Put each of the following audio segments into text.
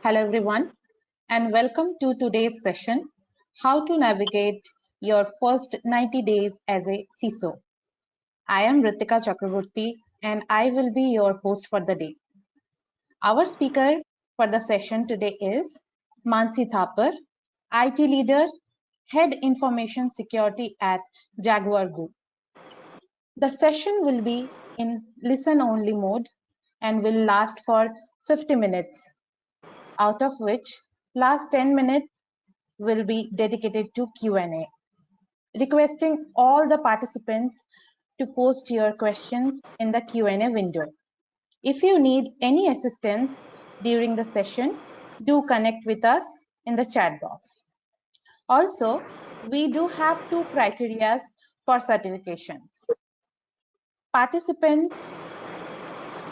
Hello everyone and welcome to today's session, How to Navigate Your First 90 Days as a CISO. I am Ritika Chakraborty and I will be your host for the day. Our speaker for the session today is Mansi Thapar, IT leader, Head Information Security at Jaguar Group. The session will be in listen-only mode and will last for 50 minutes, out of which last 10 minutes will be dedicated to Q&A. Requesting all the participants to post your questions in the Q&A window. If you need any assistance during the session, do connect with us in the chat box. Also, we do have two criteria for certifications. Participants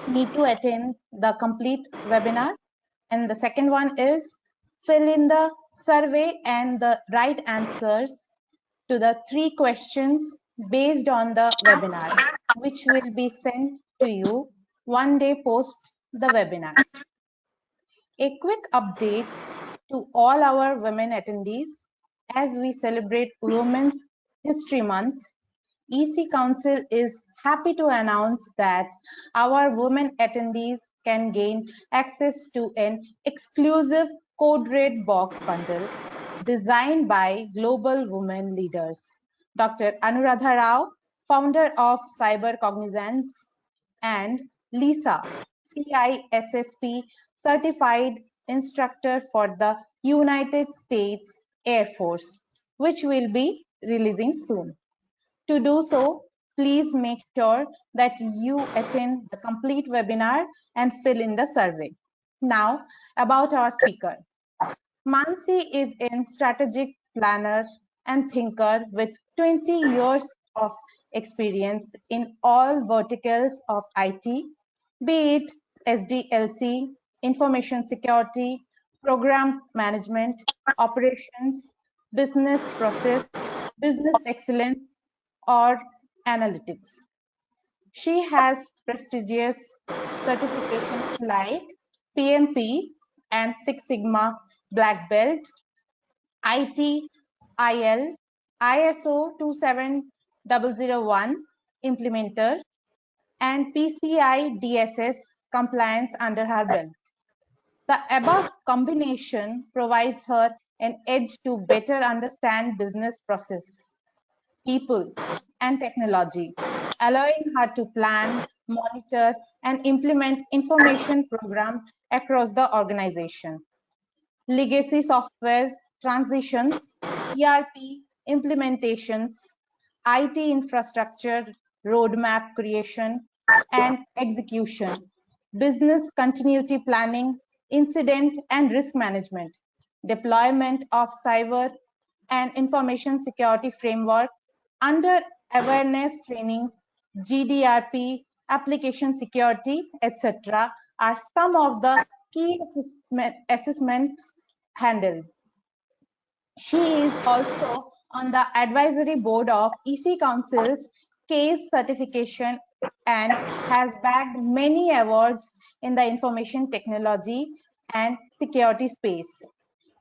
need to attend the complete webinar, and the second one is fill in the survey and the right answers to the 3 questions based on the webinar, which will be sent to you one day post the webinar. A quick update to all our women attendees as we celebrate Women's History Month. EC Council is happy to announce that our women attendees can gain access to an exclusive Code Red box bundle designed by global women leaders. Dr. Anuradha Rao, founder of Cyber Cognizance, and Lisa, CISSP certified instructor for the United States Air Force, which will be releasing soon. To do so, please make sure that you attend the complete webinar and fill in the survey. Now, about our speaker. Mansi is a strategic planner and thinker with 20 years of experience in all verticals of IT, be it SDLC, information security, program management, operations, business process, business excellence, or analytics. She has prestigious certifications like PMP and Six Sigma Black Belt, ITIL, ISO 27001 Implementer, and PCI DSS compliance under her belt. The above combination provides her an edge to better understand business process, people, and technology, allowing her to plan, monitor, and implement information programs across the organization. Legacy software transitions, ERP implementations, IT infrastructure roadmap creation and execution, business continuity planning, incident and risk management, deployment of cyber and information security framework under awareness trainings, GDPR, application security, etc. are some of the key assessments handled. She is also on the advisory board of EC Council's CASE certification and has bagged many awards in the information technology and security space.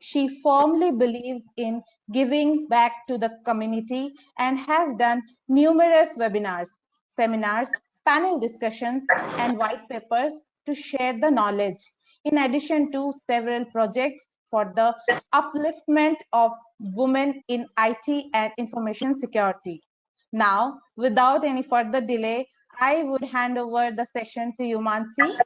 She firmly believes in giving back to the community and has done numerous webinars, seminars, panel discussions, and white papers to share the knowledge, in addition to several projects for the upliftment of women in IT and information security. Now, without any further delay, I would hand over the session to you, Mansi.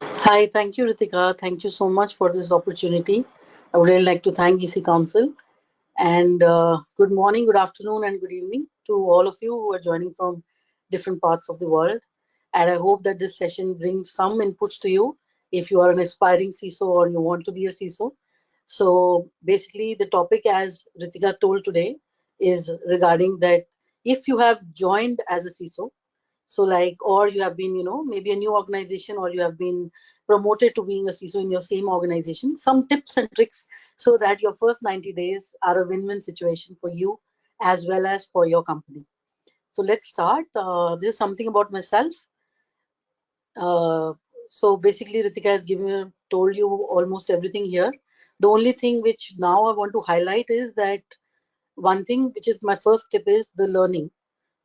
Hi, thank you, Ritika. Thank you so much for this opportunity. I would really like to thank EC Council. And good morning, good afternoon, and good evening to all of you who are joining from different parts of the world. And I hope that this session brings some inputs to you if you are an aspiring CISO or you want to be a CISO. So basically, the topic, as Ritika told today, is regarding that if you have joined as a CISO, so like, or you have been, maybe a new organization, or you have been promoted to being a CISO in your same organization, some tips and tricks so that your first 90 days are a win-win situation for you as well as for your company. So let's start. This is something about myself. So basically, Ritika has told you almost everything here. The only thing which now I want to highlight is that one thing which is my first tip is the learning.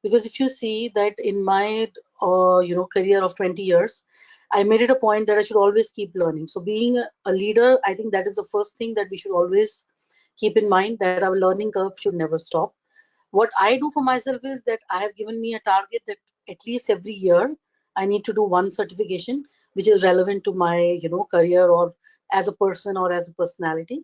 Because if you see that in my career of 20 years, I made it a point that I should always keep learning. So being a leader, I think that is the first thing that we should always keep in mind, that our learning curve should never stop. What I do for myself is that I have given me a target that at least every year I need to do one certification which is relevant to my career, or as a person, or as a personality.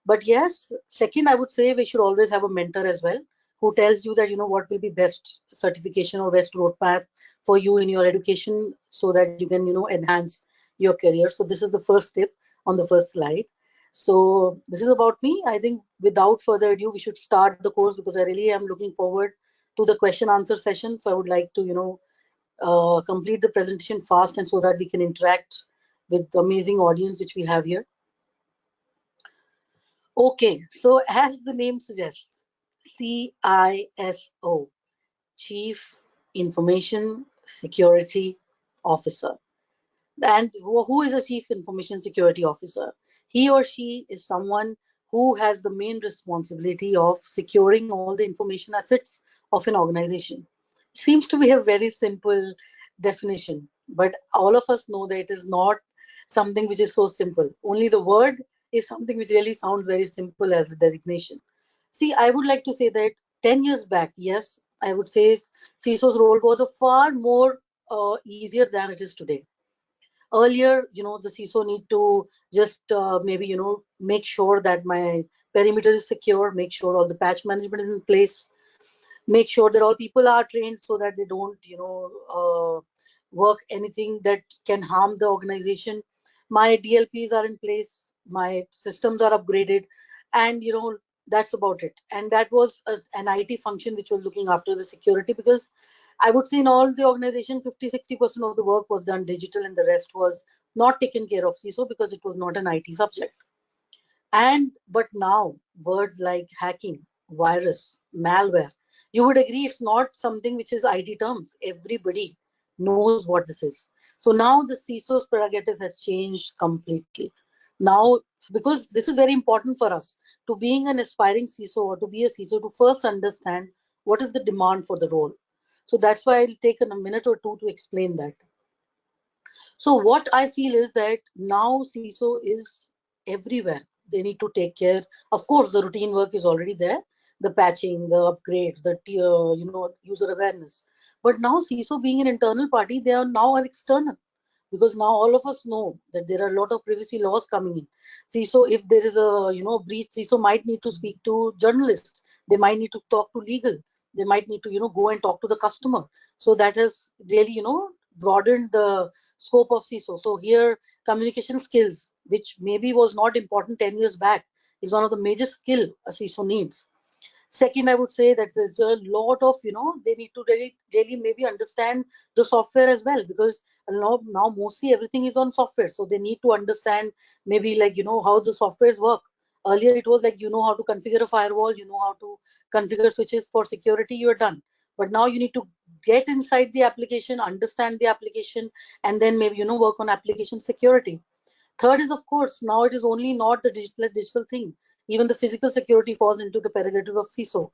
But yes, second, I would say we should always have a mentor as well, who tells you that what will be best certification or best roadmap for you in your education, so that you can enhance your career. So this is the first tip on the first slide. So this is about me. I think without further ado, we should start the course, because I really am looking forward to the question answer session. So I would like to complete the presentation fast, and so that we can interact with the amazing audience which we have here. Okay, so as the name suggests, CISO, Chief Information Security Officer. And who is a Chief Information Security Officer? He or she is someone who has the main responsibility of securing all the information assets of an organization. Seems to be a very simple definition, but all of us know that it is not something which is so simple. Only the word is something which really sounds very simple as a designation. See, I would like to say that 10 years back, yes, I would say CISO's role was a far more easier than it is today. Earlier, the CISO need to just maybe make sure that my perimeter is secure, make sure all the patch management is in place, make sure that all people are trained so that they don't work anything that can harm the organization. My DLPs are in place, my systems are upgraded, and that's about it. And that was an IT function which was looking after the security, because I would say in all the organization 50-60% of the work was done digital, and the rest was not taken care of CISO, because it was not an IT subject. And but now words like hacking, virus, malware, you would agree it's not something which is IT terms. Everybody knows what this is. So now the CISO's prerogative has changed completely. Now, because this is very important for us, to being an aspiring CISO or to be a CISO, to first understand what is the demand for the role. So that's why I'll take a minute or two to explain that. So what I feel is that now CISO is everywhere. They need to take care. Of course, the routine work is already there, the patching, the upgrades, the user awareness. But now CISO being an internal party, they are now an external, because now all of us know that there are a lot of privacy laws coming in. CISO, if there is a breach, CISO might need to speak to journalists. They might need to talk to legal. They might need to go and talk to the customer. So that has really broadened the scope of CISO. So here, communication skills, which maybe was not important 10 years back, is one of the major skill a CISO needs. Second, I would say that there's a lot of, they need to really maybe understand the software as well, because now mostly everything is on software. So they need to understand maybe like, how the softwares work. Earlier, it was like, how to configure a firewall, how to configure switches for security, you're done. But now you need to get inside the application, understand the application, and then maybe, work on application security. Third is, of course, now it is only not the digital thing. Even the physical security falls into the prerogative of CISO.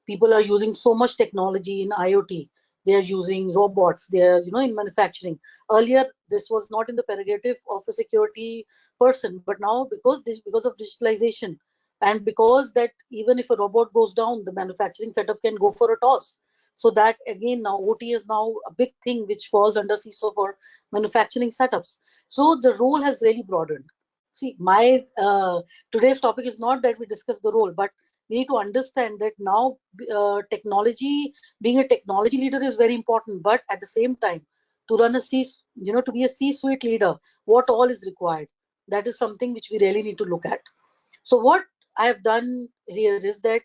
People are using so much technology in IoT. They are using robots. They are, in manufacturing. Earlier, this was not in the prerogative of a security person, but now because of digitalization, and because that even if a robot goes down, the manufacturing setup can go for a toss. So that again, now OT is now a big thing which falls under CISO for manufacturing setups. So the role has really broadened. See, my today's topic is not that we discuss the role, but we need to understand that now technology, being a technology leader is very important, but at the same time, to run a to be a C-suite leader, what all is required? That is something which we really need to look at. So what I have done here is that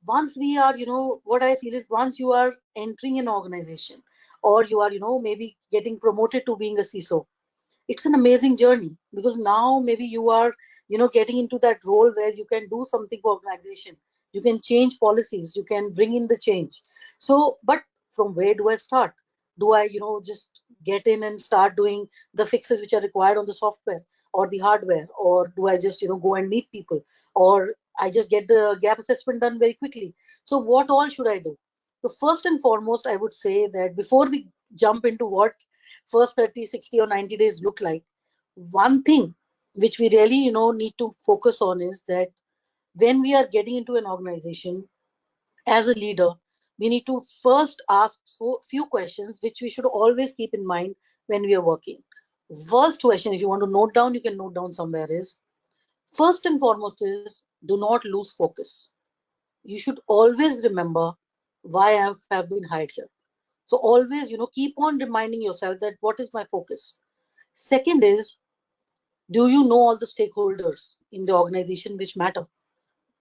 once we are, what I feel is once you are entering an organization, or you are, maybe getting promoted to being a CISO, it's an amazing journey, because now maybe you are getting into that role where you can do something for organization, you can change policies, you can bring in the change. So but from where do I start? Do I just get in and start doing the fixes which are required on the software or the hardware, or do I just go and meet people, or I just get the gap assessment done very quickly? So what all should I do? So first and foremost, I would say that before we jump into what first 30, 60 or 90 days look like, one thing which we really need to focus on is that when we are getting into an organization as a leader, we need to first ask so few questions which we should always keep in mind when we are working. First question, if you want to note down, you can note down somewhere, is first and foremost is do not lose focus. You should always remember why I have been hired here. So always, keep on reminding yourself that what is my focus. Second is, do you know all the stakeholders in the organization which matter?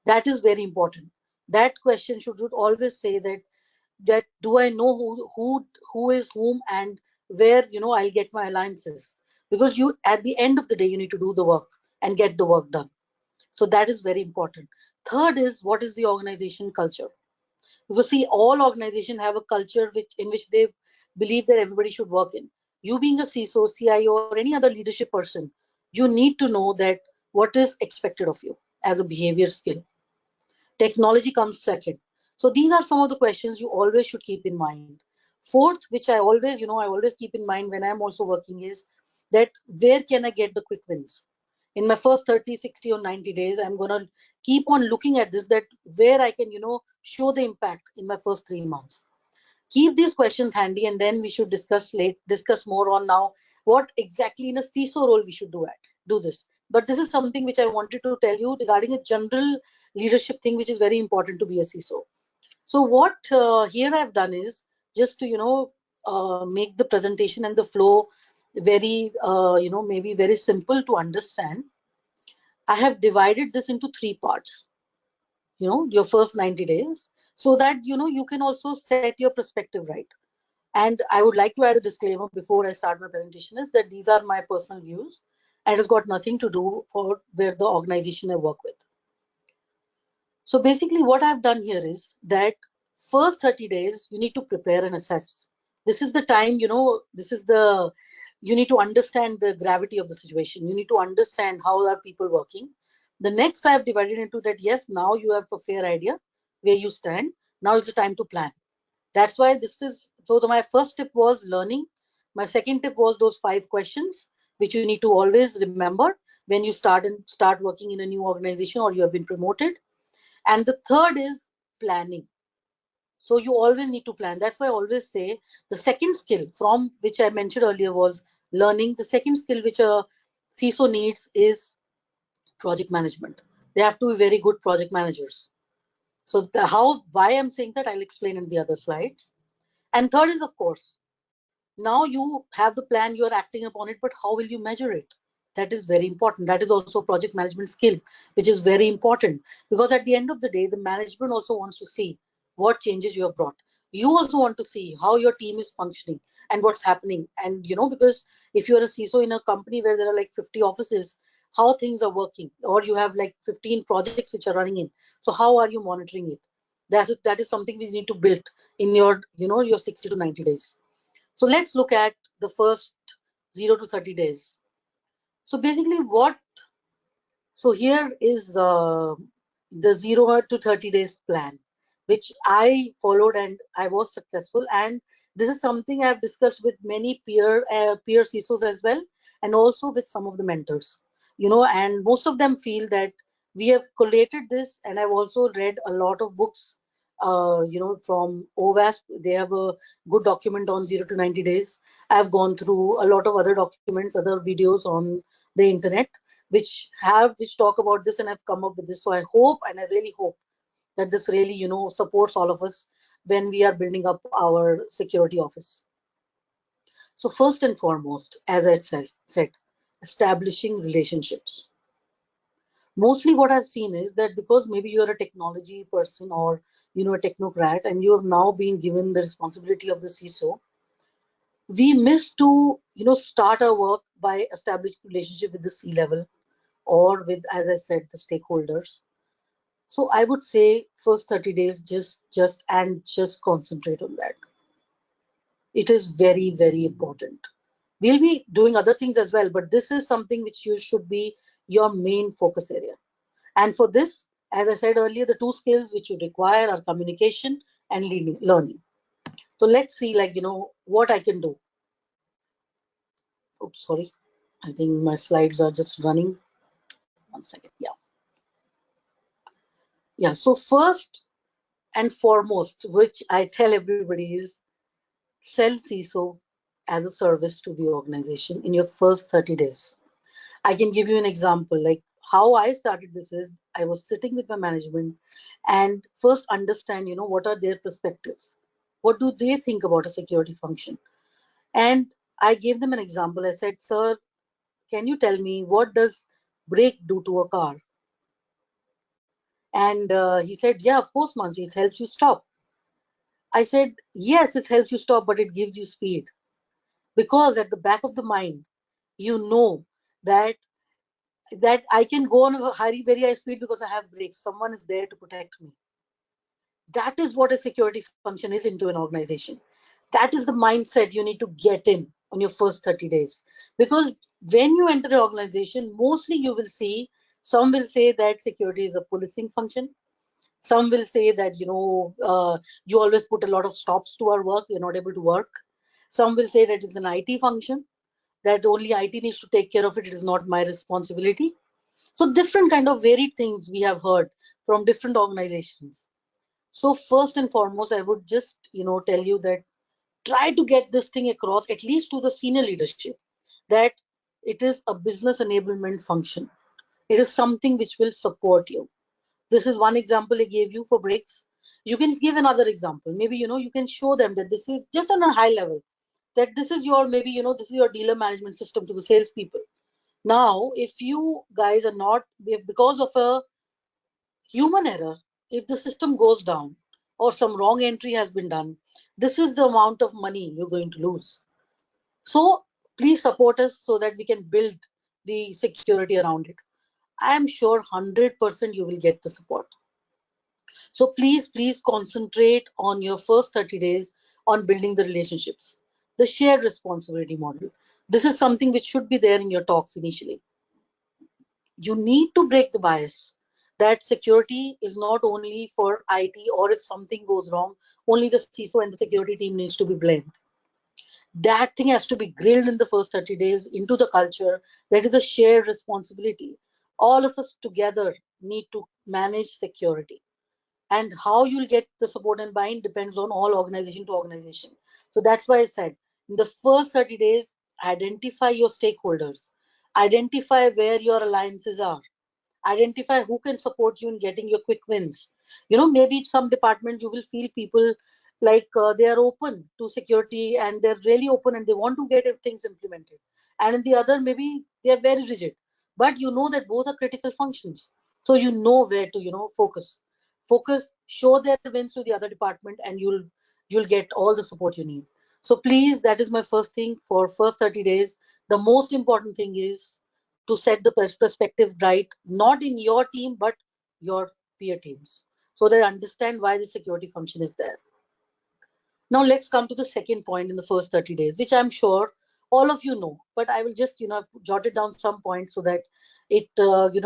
That is very important. That question should always say that do I know who is whom, and where I'll get my alliances, because you at the end of the day you need to do the work and get the work done. So that is very important. Third is, what is the organization culture? Because see, all organizations have a culture in which they believe that everybody should work in. You being a CISO, CIO, or any other leadership person, you need to know that what is expected of you as a behavior skill. Technology comes second. So these are some of the questions you always should keep in mind. Fourth, which I always keep in mind when I'm also working, is that where can I get the quick wins? In my first 30, 60 or 90 days, I'm going to keep on looking at this, that where I can, show the impact in my first 3 months. Keep these questions handy, and then we should discuss more on now what exactly in a CISO role we should do this. But this is something which I wanted to tell you regarding a general leadership thing which is very important to be a CISO. So what here I've done is just to make the presentation and the flow very maybe very simple to understand. I have divided this into three parts, your first 90 days, so that you can also set your perspective right. And I would like to add a disclaimer before I start my presentation, is that these are my personal views and it has got nothing to do for where the organization I work with. So basically what I've done here is that first 30 days, you need to prepare and assess. This is the time, you need to understand the gravity of the situation. You need to understand how are people working. The next I have divided into that, yes, now you have a fair idea where you stand. Now is the time to plan. That's why this is, so my first tip was learning. My second tip was those 5 questions, which you need to always remember when you start working in a new organization or you have been promoted. And the third is planning. So you always need to plan. That's why I always say the second skill from which I mentioned earlier was learning. The second skill which a CISO needs is project management. They have to be very good project managers. So why I'm saying that, I'll explain in the other slides. And third is, of course, now you have the plan, you are acting upon it, but how will you measure it? That is very important. That is also a project management skill, which is very important, because at the end of the day, the management also wants to see what changes you have brought. You also want to see how your team is functioning and what's happening. And, because if you're a CISO in a company where there are like 50 offices, how things are working, or you have like 15 projects which are running in. So how are you monitoring it? That is something we need to build in your 60 to 90 days. So let's look at the first 0 to 30 days. So basically so here is the 0 to 30 days plan, which I followed and I was successful. And this is something I've discussed with many peer CISOs as well, and also with some of the mentors, and most of them feel that we have collated this. And I've also read a lot of books, from OVASP. They have a good document on 0 to 90 days. I've gone through a lot of other documents, other videos on the internet, which talk about this, and I've come up with this. So I hope, and I really hope, that this really supports all of us when we are building up our security office. So first and foremost, as I said, establishing relationships. Mostly what I've seen is that because maybe you're a technology person, or a technocrat, and you have now been given the responsibility of the CISO, we miss to start our work by establishing relationship with the C level, or with, as I said, the stakeholders. So I would say first 30 days, just concentrate on that. It is very, very important. We'll be doing other things as well, but this is something which you should be your main focus area. And for this, as I said earlier, the two skills which you require are communication and learning. So let's see, like, what I can do. Oops, sorry. I think my slides are just running. One second. Yeah. Yeah. So first and foremost, which I tell everybody is sell CISO as a service to the organization in your first 30 days. I can give you an example. Like how I started this is I was sitting with my management and first understand, what are their perspectives? What do they think about a security function? And I gave them an example. I said, sir, can you tell me what does brake do to a car? And he said, yeah, of course, Mansi, it helps you stop. I said, yes, it helps you stop, but it gives you speed. Because at the back of the mind, you know that I can go on a very high speed because I have brakes. Someone is there to protect me. That is what a security function is into an organization. That is the mindset you need to get in on your first 30 days. Because when you enter an organization, mostly you will see some will say that security is a policing function. Some will say that, you always put a lot of stops to our work. You're not able to work. Some will say that it's an IT function, that only IT needs to take care of it. It is not my responsibility. So different kind of varied things we have heard from different organizations. So first and foremost, I would just, tell you that try to get this thing across at least to the senior leadership that it is a business enablement function. It is something which will support you. This is one example I gave you for breaks. You can give another example. Maybe, you can show them that this is just on a high level, that this is your, maybe, this is your dealer management system to the salespeople. Now, if you guys are not, because of a human error, if the system goes down or some wrong entry has been done, this is the amount of money you're going to lose. So please support us so that we can build the security around it. I am sure 100% you will get the support. So please concentrate on your first 30 days on building the relationships, the shared responsibility model. This is something which should be there in your talks initially. You need to break the bias that security is not only for IT, or if something goes wrong, only the CISO and the security team needs to be blamed. That thing has to be grilled in the first 30 days into the culture. That is a shared responsibility. All of us together need to manage security. And how you'll get the support and buy-in depends on all organization to organization. So that's why I said in the first 30 days, identify your stakeholders, identify where your alliances are, identify who can support you in getting your quick wins. Maybe some departments you will feel people like they are open to security and they're really open and they want to get things implemented, and in the other maybe they are very rigid, but you know that both are critical functions. So you know where to focus, show their wins to the other department, and you'll get all the support you need. So please, that is my first thing for first 30 days. The most important thing is to set the perspective right, not in your team, but your peer teams, so they understand why the security function is there. Now let's come to the second point in the first 30 days, which I'm sure all of you know, but I will just, jotted down some points so that it,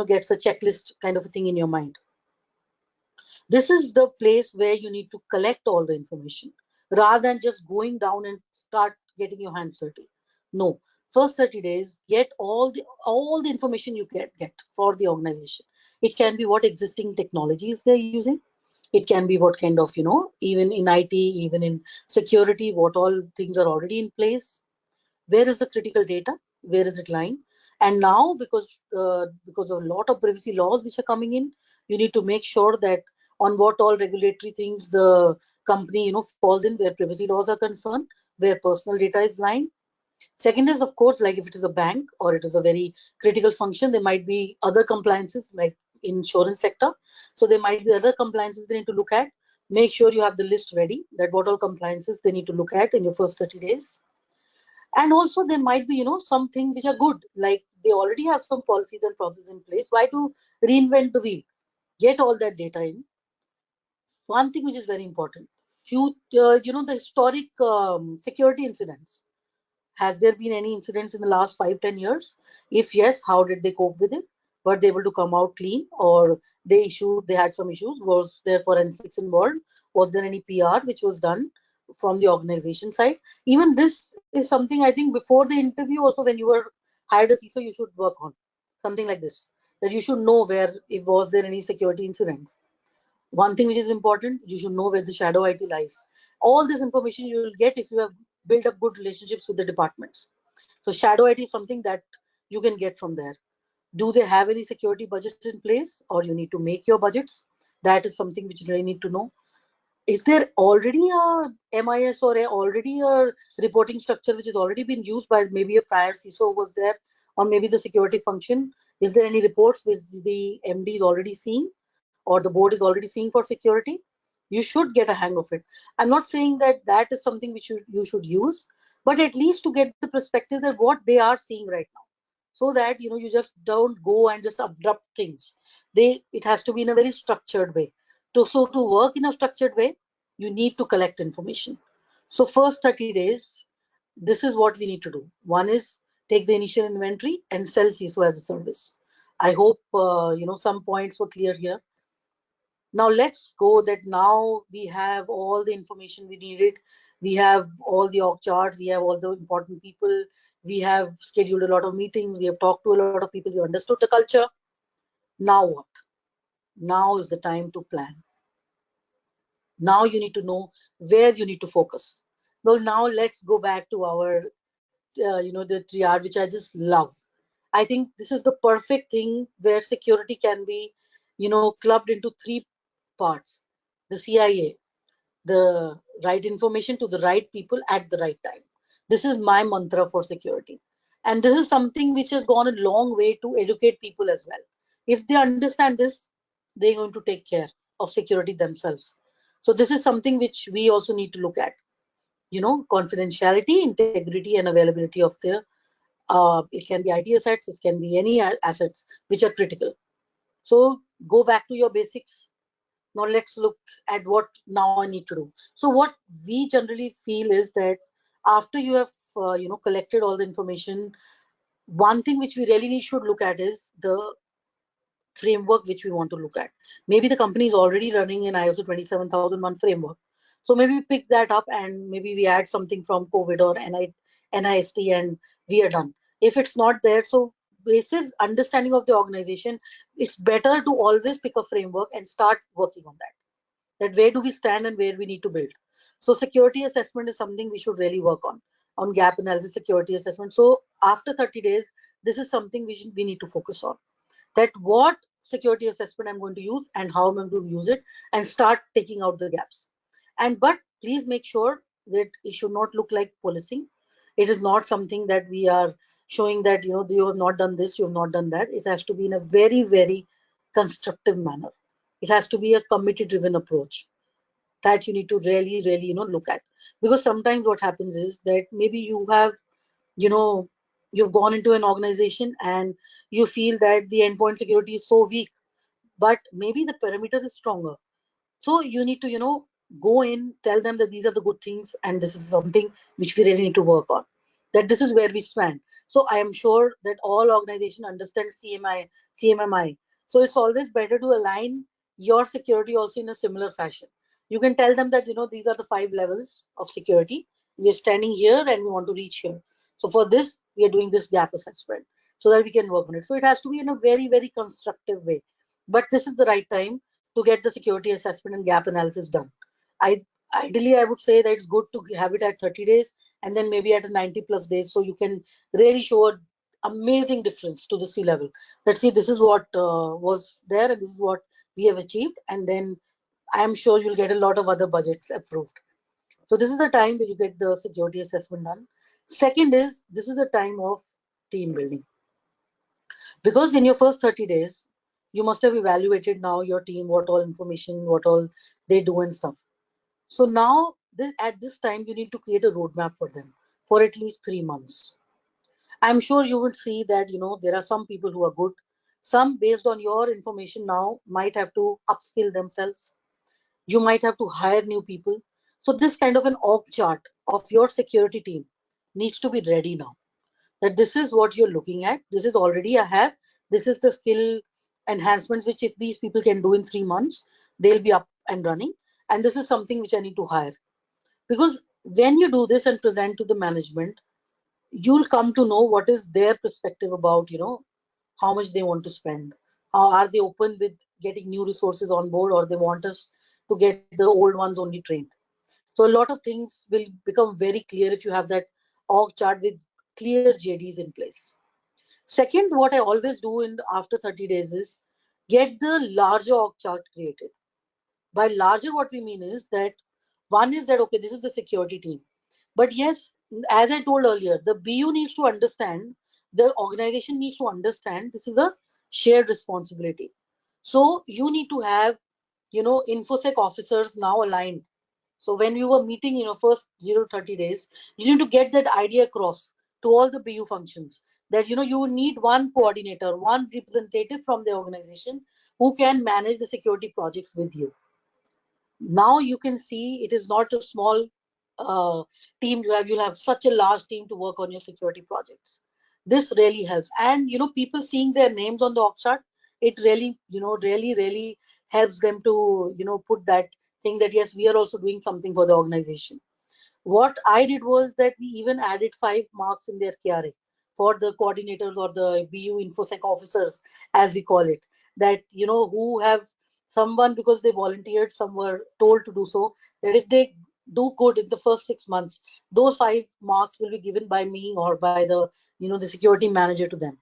gets a checklist kind of a thing in your mind. This is the place where you need to collect all the information rather than just going down and start getting your hands dirty. No, first 30 days, get all the information you can get for the organization. It can be what existing technologies they're using. It can be what kind of, even in IT, even in security, what all things are already in place. Where is the critical data? Where is it lying? And now, because of a lot of privacy laws which are coming in, you need to make sure that on what all regulatory things the company falls in, where privacy laws are concerned, where personal data is lying. Second is, of course, like if it is a bank or it is a very critical function, there might be other compliances like insurance sector. So there might be other compliances they need to look at. Make sure you have the list ready, that what all compliances they need to look at in your first 30 days. And also there might be something which are good, like they already have some policies and processes in place. Why to reinvent the wheel? Get all that data in. One thing which is very important, few, the historic security incidents. Has there been any incidents in the last 5-10 years? If yes, how did they cope with it? Were they able to come out clean, or they had some issues? Was there forensics involved? Was there any PR which was done from the organization side? Even this is something, I think, before the interview also, when you were hired as CISO, you should work on something like this, that you should know where, if was there any security incidents. One thing which is important, you should know where the shadow IT lies. All this information you will get if you have built up good relationships with the departments. So shadow IT is something that you can get from there. Do they have any security budgets in place, or you need to make your budgets? That is something which you really need to know. Is there already a MIS or already a reporting structure which has already been used by maybe a prior CISO was there, or maybe the security function? Is there any reports which the MD is already seeing, or the board is already seeing for security? You should get a hang of it. I'm not saying that that is something which you should use, but at least to get the perspective that what they are seeing right now, so that you just don't go and just abrupt things. It has to be in a very structured way. To work in a structured way, you need to collect information. So first 30 days, this is what we need to do. One is take the initial inventory and sell CISO as a service. I hope some points were clear here. Now let's go that now we have all the information we needed. We have all the org charts. We have all the important people. We have scheduled a lot of meetings. We have talked to a lot of people. We understood the culture. Now what? Now is the time to plan. Now you need to know where you need to focus. Well, now let's go back to our, the triage, which I just love. I think this is the perfect thing where security can be, clubbed into three parts. The CIA, the right information to the right people at the right time. This is my mantra for security. And this is something which has gone a long way to educate people as well. If they understand this, they're going to take care of security themselves. So this is something which we also need to look at. Confidentiality, integrity, and availability of their, it can be IT assets, it can be any assets which are critical. So go back to your basics. Now let's look at what now I need to do. So what we generally feel is that after you have collected all the information, one thing which we really should look at is the framework which we want to look at. Maybe the company is already running an ISO 27001 framework. So maybe we pick that up and maybe we add something from COVID or NIST and we are done. If it's not there, so basis understanding of the organization, it's better to always pick a framework and start working on that where do we stand and where we need to build. So security assessment is something we should really work on gap analysis, security assessment. So after 30 days, this is something we need to focus on, that what security assessment I'm going to use and how I'm going to use it, and start taking out the gaps. But please make sure that it should not look like policing. It is not something that we are showing that you have not done this, you have not done that. It has to be in a very, very constructive manner. It has to be a committee driven approach that you need to really, really look at. Because sometimes what happens is that maybe you know you've gone into an organization and you feel that the endpoint security is so weak, but maybe the perimeter is stronger. So you need to go in, tell them that these are the good things and this is something which we really need to work on, that this is where we stand. So I am sure that all organizations understand CMMI. So it's always better to align your security also in a similar fashion. You can tell them that these are the 5 levels of security. We are standing here and we want to reach here. So for this we are doing this gap assessment so that we can work on it. So it has to be in a very, very constructive way. But this is the right time to get the security assessment and gap analysis done. I Ideally I would say that it's good to have it at 30 days and then maybe at a 90 plus days, so you can really show an amazing difference to the C level. That see, this is what was there and this is what we have achieved, and then I am sure you'll get a lot of other budgets approved. So this is the time where you get the security assessment done. Second is, this is the time of team building, because in your first 30 days you must have evaluated now your team, what all information, what all they do and stuff. So now at this time you need to create a roadmap for them for at least 3 months. I'm sure you would see that there are some people who are good, some based on your information now might have to upskill themselves, you might have to hire new people. So this kind of an org chart of your security team needs to be ready now. That this is what you're looking at. This is already I have. This is the skill enhancements which if these people can do in 3 months, they'll be up and running. And this is something which I need to hire. Because when you do this and present to the management, you'll come to know what is their perspective about, how much they want to spend. How are they open with getting new resources on board, or they want us to get the old ones only trained. So a lot of things will become very clear if you have that org chart with clear JDs in place. Second, what I always do in after 30 days is get the larger org chart created. By larger, what we mean is that one is that, okay, this is the security team. But yes, as I told earlier, the BU needs to understand, the organization needs to understand this is a shared responsibility. So you need to have, InfoSec officers now aligned. So when you were meeting, first 30 days, you need to get that idea across to all the BU functions that, you need one coordinator, one representative from the organization who can manage the security projects with you. Now you can see it is not a small uh, team you have. You'll have such a large team to work on your security projects. This really helps. And, people seeing their names on the org chart, it really, really helps them to, put that thing that, yes, we are also doing something for the organization. What I did was that we even added 5 marks in their KRA for the coordinators or the BU InfoSec officers, as we call it, that, who have someone because they volunteered, some were told to do so, that if they do good in the first 6 months, those 5 marks will be given by me or by the, the security manager to them.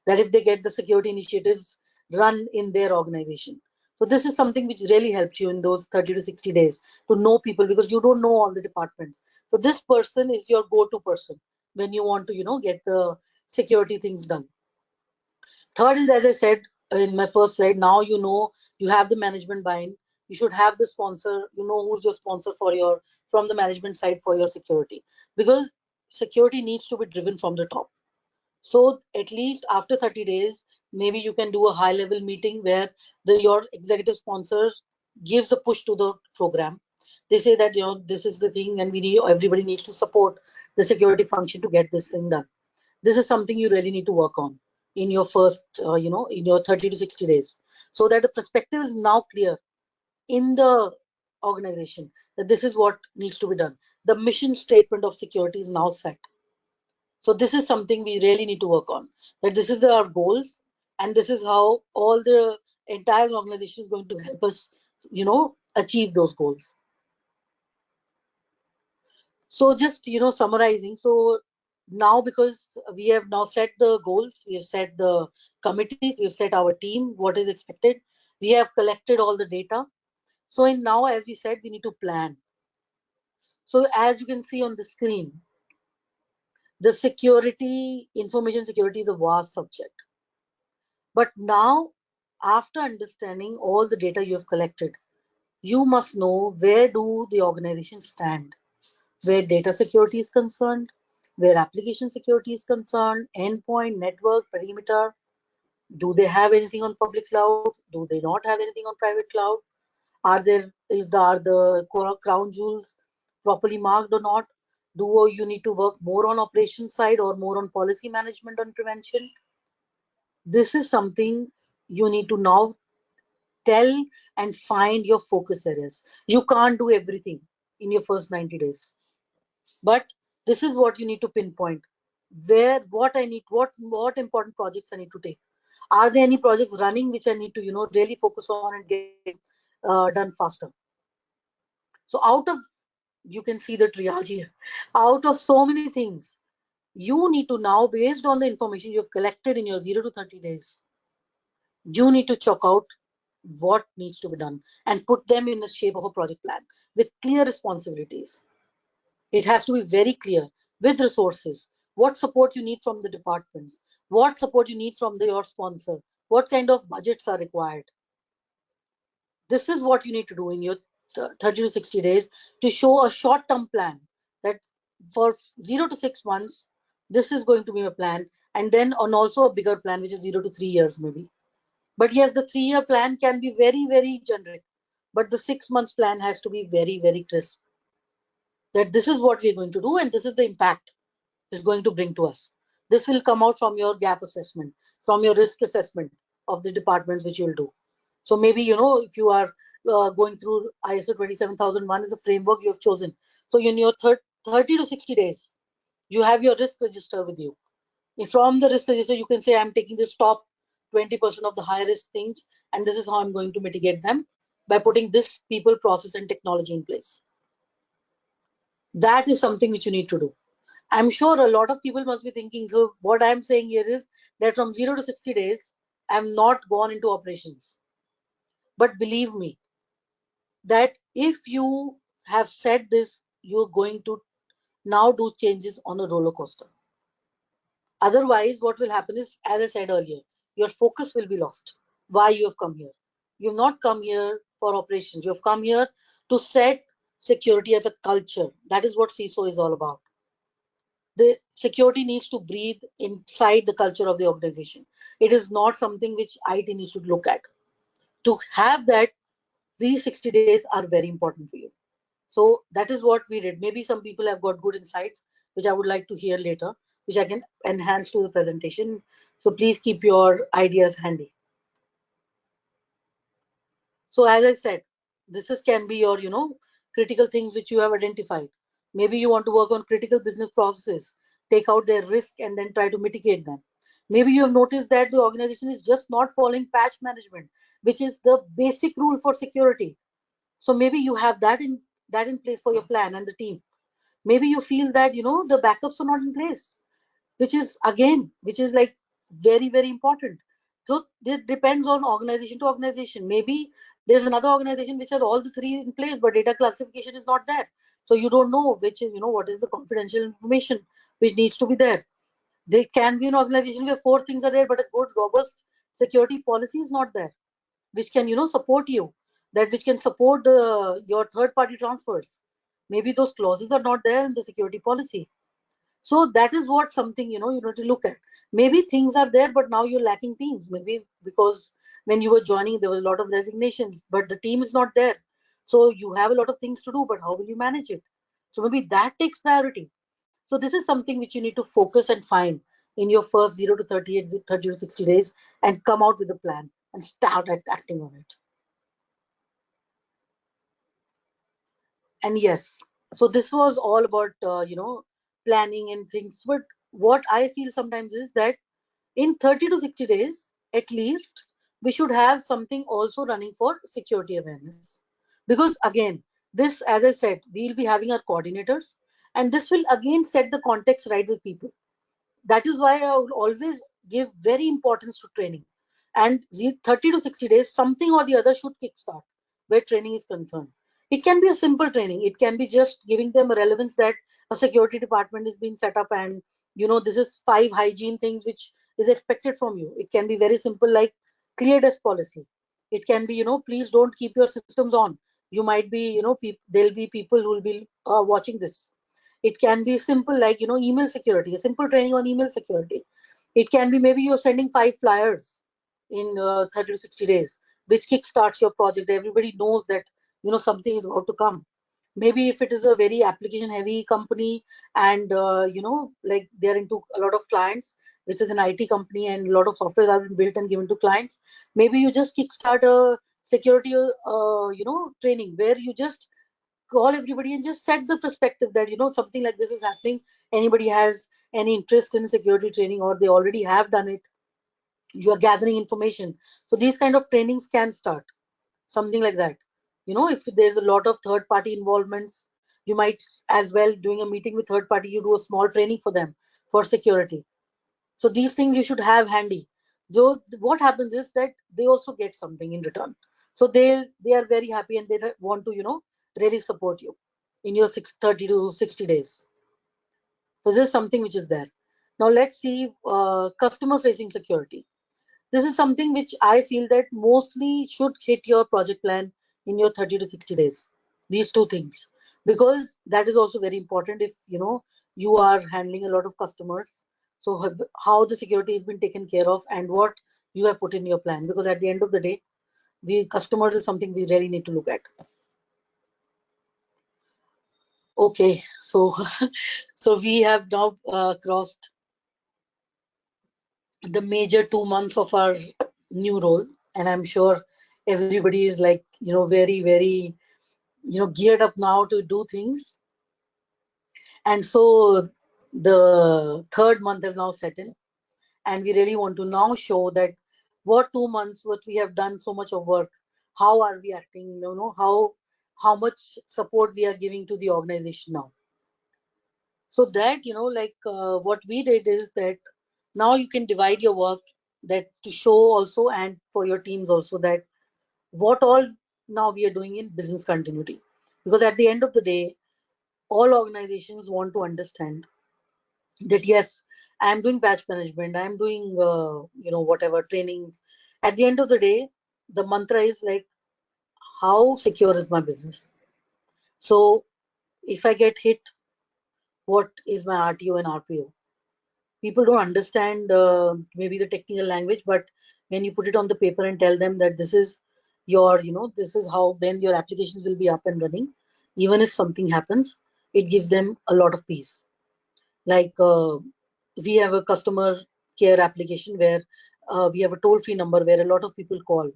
That if they get the security initiatives run in their organization. So this is something which really helps you in those 30 to 60 days to know people, because you don't know all the departments. So this person is your go-to person when you want to, get the security things done. Third is, as I said in my first slide, now you have the management buy-in. You should have the sponsor, who's your sponsor for your from the management side for your security, because security needs to be driven from the top. So at least after 30 days, maybe you can do a high level meeting where your executive sponsor gives a push to the program. They say that, this is the thing and everybody needs to support the security function to get this thing done. This is something you really need to work on in your first, in your 30 to 60 days, so that the perspective is now clear in the organization that this is what needs to be done. The mission statement of security is now set. So this is something we really need to work on. That this is our goals, and this is how all the entire organization is going to help us, achieve those goals. So just summarizing. So now, because we have now set the goals, we have set the committees, we have set our team, what is expected. We have collected all the data. So in now, as we said, we need to plan. So as you can see on the screen, the security, information security is a vast subject. But now, after understanding all the data you have collected, you must know where do the organizations stand, where data security is concerned, where application security is concerned, endpoint, network, perimeter. Do they have anything on public cloud? Do they not have anything on private cloud? Are the crown jewels properly marked or not? Do you need to work more on operation side or more on policy management and prevention? This is something you need to now tell and find your focus areas. You can't do everything in your first 90 days, but this is what you need to pinpoint. Where, what important projects I need to take. Are there any projects running which I need to, really focus on and get them done faster? So out of, you can see the triage here. Out of so many things, you need to now, based on the information you've collected in your 0 to 30 days, you need to chalk out what needs to be done and put them in the shape of a project plan with clear responsibilities. It has to be very clear with resources, what support you need from the departments, what support you need from your sponsor, what kind of budgets are required. This is what you need to do in your 30 to 60 days to show a short-term plan that for 0 to 6 months, this is going to be a plan, and then on also a bigger plan, which is 0 to 3 years maybe. But yes, the 3 year plan can be very, very generic. But the 6 months plan has to be very, very crisp. that this is what we're going to do and this is the impact it's going to bring to us. This will come out from your gap assessment, from your risk assessment of the departments which you'll do. So maybe, if you are going through ISO 27001 is a framework you have chosen. So in your 30 to 60 days, you have your risk register with you. If from the risk register, you can say, I'm taking this top 20% of the high risk things, and this is how I'm going to mitigate them by putting this people, process, and technology in place. That is something which you need to do. I'm sure a lot of people must be thinking, so what I'm saying here is that from 0 to 60 days, I'm not gone into operations. But believe me, that if you have said this, you're going to now do changes on a roller coaster. Otherwise, what will happen is, as I said earlier, your focus will be lost. Why you have come here? You've not come here for operations. You have come here to set security as a culture. That is what CISO is all about. The security needs to breathe inside the culture of the organization. It is not something which IT needs to look at. To have that, these 60 days are very important for you. So that is what we did. Maybe some people have got good insights, which I would like to hear later, which I can enhance to the presentation. So please keep your ideas handy. So as I said, this is can be your, critical things which you have identified. Maybe you want to work on critical business processes, take out their risk and then try to mitigate them. Maybe you have noticed that the organization is just not following patch management, which is the basic rule for security. So maybe you have that in place for your plan and the team. Maybe you feel that the backups are not in place, which is like very very important. So it depends on organization to organization. Maybe there's another organization which has all the three in place, but data classification is not there. So you don't know which is what is the confidential information which needs to be there. There can be an organization where four things are there, but a good robust security policy is not there, which can support you, that which can support your third party transfers. Maybe those clauses are not there in the security policy. So that is what something you need to look at. Maybe things are there, but now you're lacking teams. Maybe because when you were joining, there was a lot of resignations, but the team is not there. So you have a lot of things to do, but how will you manage it? So maybe that takes priority. So this is something which you need to focus and find in your first 0 to 38, 30 to 60 days and come out with a plan and start acting on it. And yes, so this was all about planning and things. But what I feel sometimes is that in 30 to 60 days at least, we should have something also running for security awareness. Because again, this, as I said, we'll be having our coordinators, and this will again set the context right with people. That is why I would always give very importance to training. And 30 to 60 days, something or the other should kickstart where training is concerned. It can be a simple training. It can be just giving them a relevance that a security department is being set up, and this is 5 hygiene things which is expected from you. It can be very simple, like clear desk policy. It can be, please don't keep your systems on. You might be, there'll be people who will be watching this. It can be simple, like email security, a simple training on email security. It can be maybe you're sending 5 flyers in 30 to 60 days, which kickstarts your project. Everybody knows that something is about to come. Maybe if it is a very application heavy company, and like they're into a lot of clients, which is an IT company, and a lot of software have been built and given to clients, maybe you just kickstart a security training where you just call everybody and just set the perspective that something like this is happening. Anybody has any interest in security training, or they already have done it, you are gathering information. So these kind of trainings can start something like that. If there's a lot of third party involvements, you might as well doing a meeting with third party, you do a small training for them for security. So these things you should have handy. So what happens is that they also get something in return. So they are very happy, and they want to really support you in your 30 to 60 days. So this is something which is there. Now let's see customer facing security. This is something which I feel that mostly should hit your project plan in your 30 to 60 days. These two things, because that is also very important if you are handling a lot of customers. So how the security has been taken care of and what you have put in your plan. Because at the end of the day, we customers is something we really need to look at. Okay, so so we have now crossed the major 2 months of our new role, and I'm sure everybody is like, very, very, geared up now to do things. And so the third month has now set in, and we really want to now show that what 2 months, what we have done so much of work, how are we acting, how much support we are giving to the organization now. So that, what we did is that now you can divide your work, that to show also, and for your teams also, that what all now we are doing in business continuity. Because at the end of the day, all organizations want to understand that yes, I am doing patch management, I am doing whatever trainings. At the end of the day, the mantra is like, how secure is my business? So if I get hit, what is my RTO and RPO? People don't understand maybe the technical language, but when you put it on the paper and tell them that this is your, this is how when your applications will be up and running, even if something happens, it gives them a lot of peace. Like we have a customer care application where we have a toll-free number where a lot of people call,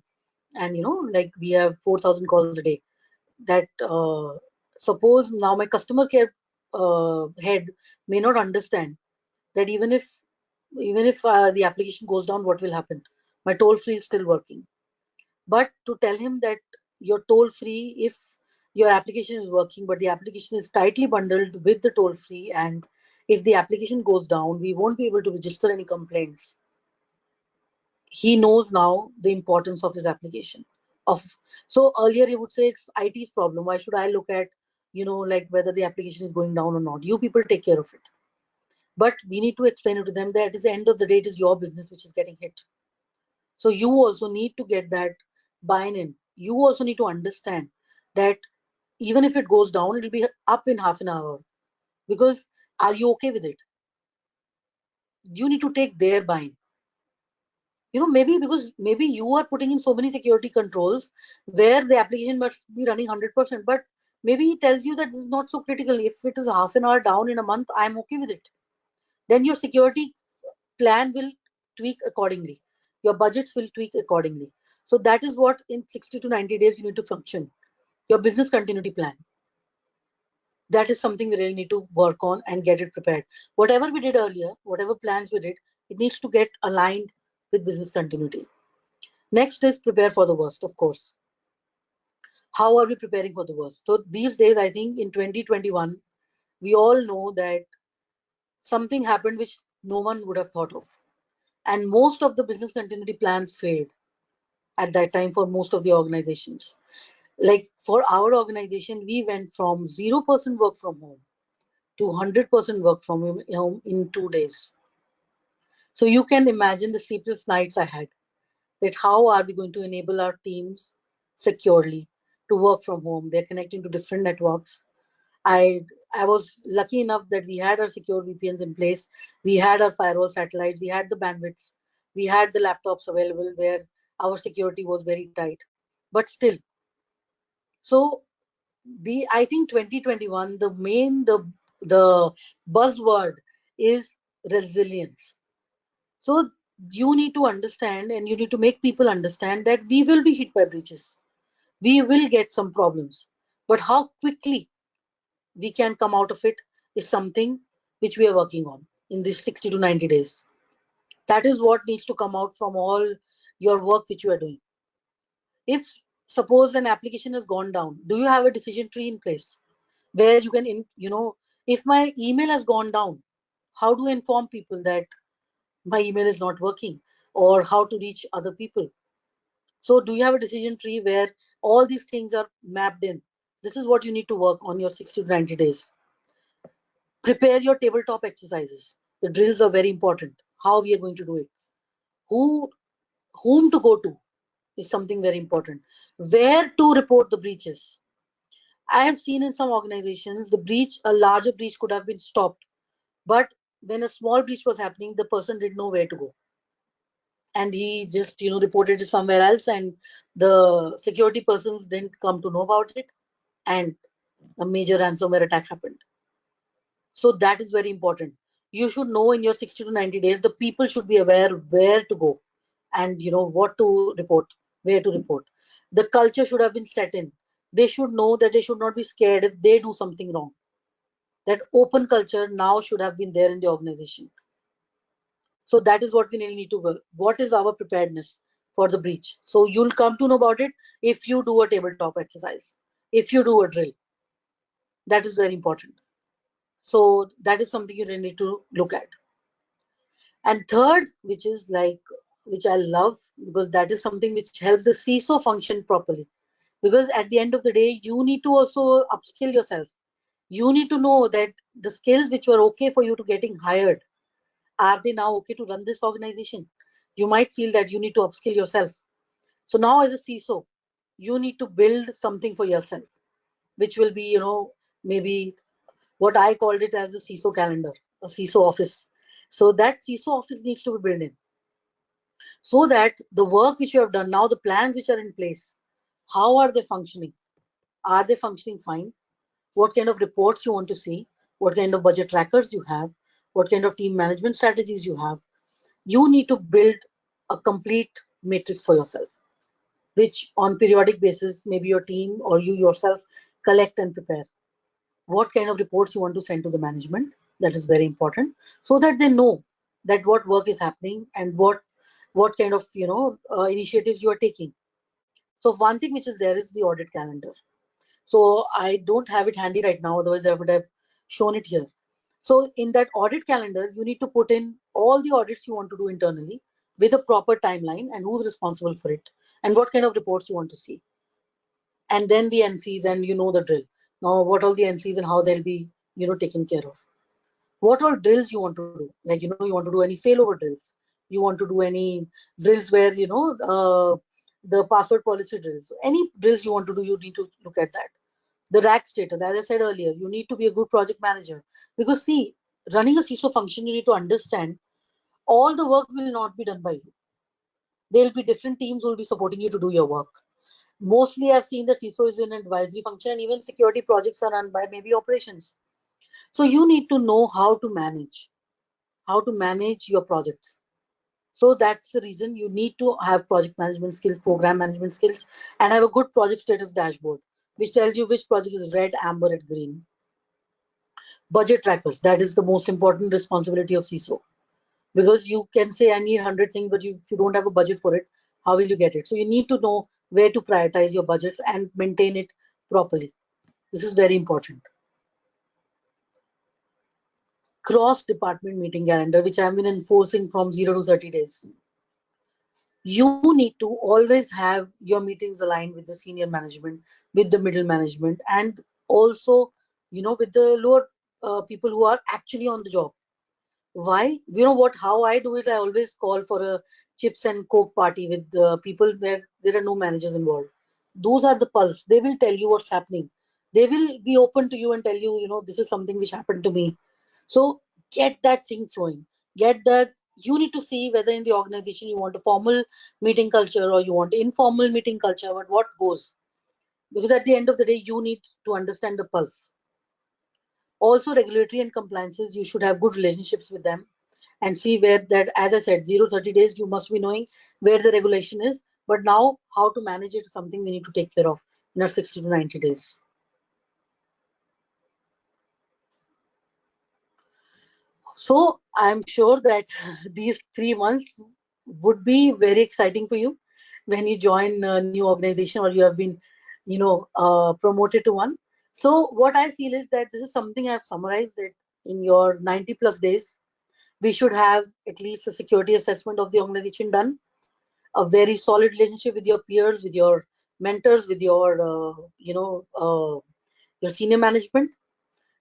and like we have 4,000 calls a day. That suppose now my customer care head may not understand that even if the application goes down, what will happen? My toll free is still working. But to tell him that your toll free, if your application is working, but the application is tightly bundled with the toll free, and if the application goes down, we won't be able to register any complaints. He knows now the importance of his application. Of So earlier he would say it's IT's problem. Why should I look at, like whether the application is going down or not? You people take care of it. But we need to explain it to them that at the end of the day, it is your business which is getting hit. So you also need to get that buy-in. You also need to understand that even if it goes down, it'll be up in half an hour. Because are you okay with it? You need to take their buy-in. Maybe because maybe you are putting in so many security controls where the application must be running 100%, but maybe he tells you that this is not so critical. If it is half an hour down in a month, I'm okay with it. Then your security plan will tweak accordingly. Your budgets will tweak accordingly. So that is what in 60 to 90 days you need to function. Your business continuity plan. That is something we really need to work on and get it prepared. Whatever we did earlier, whatever plans we did, it needs to get aligned with business continuity. Next is prepare for the worst, of course. How are we preparing for the worst? So these days, I think in 2021, we all know that something happened which no one would have thought of. And most of the business continuity plans failed at that time for most of the organizations. Like for our organization, we went from 0% work from home to 100% work from home in 2 days. So you can imagine the sleepless nights I had, that how are we going to enable our teams securely to work from home? They're connecting to different networks. I I was lucky enough that we had our secure VPNs in place. We had our firewall satellites. We had the bandwidths. We had the laptops available where our security was very tight. But still, so the I think 2021, the buzzword is resilience. So you need to understand, and you need to make people understand that we will be hit by breaches. We will get some problems, but how quickly we can come out of it is something which we are working on in these 60 to 90 days. That is what needs to come out from all your work which you are doing. If suppose an application has gone down, do you have a decision tree in place where you can, if my email has gone down, how do I inform people that my email is not working, or how to reach other people? So do you have a decision tree where all these things are mapped in? This is what you need to work on your 60 to 90 days. Prepare your tabletop exercises. The drills are very important. How we are going to do it. Who, whom to go to is something very important. Where to report the breaches. I have seen in some organizations a larger breach could have been stopped, but when a small breach was happening, the person didn't know where to go, and he just reported it somewhere else, and the security persons didn't come to know about it, and a major ransomware attack happened. So that is very important. You should know in your 60 to 90 days, the people should be aware where to go and what to report, where to report. The culture should have been set in. They should know that they should not be scared if they do something wrong. That open culture now should have been there in the organization. So that is what we really need to work. What is our preparedness for the breach? So you'll come to know about it if you do a tabletop exercise, if you do a drill. That is very important. So that is something you really need to look at. And third, which is like, which I love, because that is something which helps the CISO function properly. Because at the end of the day, you need to also upskill yourself. You need to know that the skills which were okay for you to getting hired, are they now okay to run this organization? You might feel that you need to upskill yourself. So now as a CISO, you need to build something for yourself, which will be, maybe what I called it as a CISO calendar, a CISO office. So that CISO office needs to be built in. So that the work which you have done now, the plans which are in place, how are they functioning? Are they functioning fine? What kind of reports you want to see? What kind of budget trackers you have? What kind of team management strategies you have? You need to build a complete matrix for yourself, which on periodic basis, maybe your team or you yourself collect and prepare. What kind of reports you want to send to the management? That is very important, so that they know that what work is happening and what kind of initiatives you are taking. So one thing which is there is the audit calendar. So I don't have it handy right now, otherwise I would have shown it here. So in that audit calendar, you need to put in all the audits you want to do internally with a proper timeline and who's responsible for it and what kind of reports you want to see. And then the NCs, and you know the drill. Now, what all the NCs and how they'll be, taken care of. What all drills you want to do? Like, you want to do any failover drills. You want to do any drills where, the password policy drills. Any drills you want to do, you need to look at that. The rack status, as I said earlier, you need to be a good project manager. Because see, running a CISO function, you need to understand all the work will not be done by you. There'll be different teams who will be supporting you to do your work. Mostly I've seen that CISO is an advisory function, and even security projects are run by maybe operations. So you need to know how to manage your projects. So that's the reason you need to have project management skills, program management skills, and have a good project status dashboard, which tells you which project is red, amber, and green. Budget trackers, that is the most important responsibility of CISO. Because you can say, I need 100 things, but if you don't have a budget for it, how will you get it? So you need to know where to prioritize your budgets and maintain it properly. This is very important. Cross department meeting calendar, which I've been enforcing from 0 to 30 days. You need to always have your meetings aligned with the senior management, with the middle management, and also, with the lower people who are actually on the job. Why? You know what? How I do it, I always call for a chips and coke party with people where there are no managers involved. Those are the pulse. They will tell you what's happening. They will be open to you and tell you, this is something which happened to me. So get that thing flowing. Get that. You need to see whether in the organization you want a formal meeting culture or you want informal meeting culture, but what goes. Because at the end of the day, you need to understand the pulse. Also, regulatory and compliances, you should have good relationships with them and see where that, as I said, 0 30 days, you must be knowing where the regulation is. But now, how to manage it is something we need to take care of in our 60 to 90 days. So I'm sure that these 3 months would be very exciting for you when you join a new organization or you have been, promoted to one. So what I feel is that this is something I've summarized that in your 90 plus days, we should have at least a security assessment of the organization done, a very solid relationship with your peers, with your mentors, with your senior management.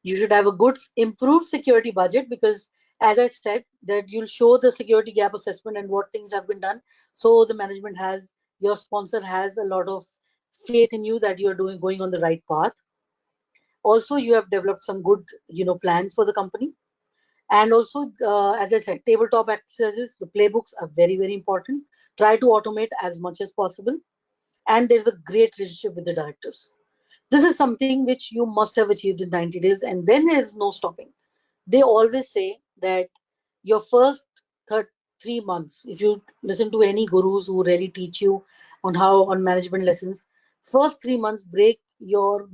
You should have a good improved security budget, because as I said, that you'll show the security gap assessment and what things have been done. So the management has, your sponsor has a lot of faith in you that you're going on the right path. Also, you have developed some good, plans for the company. And also, as I said, tabletop exercises, the playbooks are very, very important. Try to automate as much as possible. And there's a great relationship with the directors. This is something which you must have achieved in 90 days, and then there is no stopping. They always say that your first 3 months, if you listen to any gurus who really teach you on how on management lessons, first 3 months make your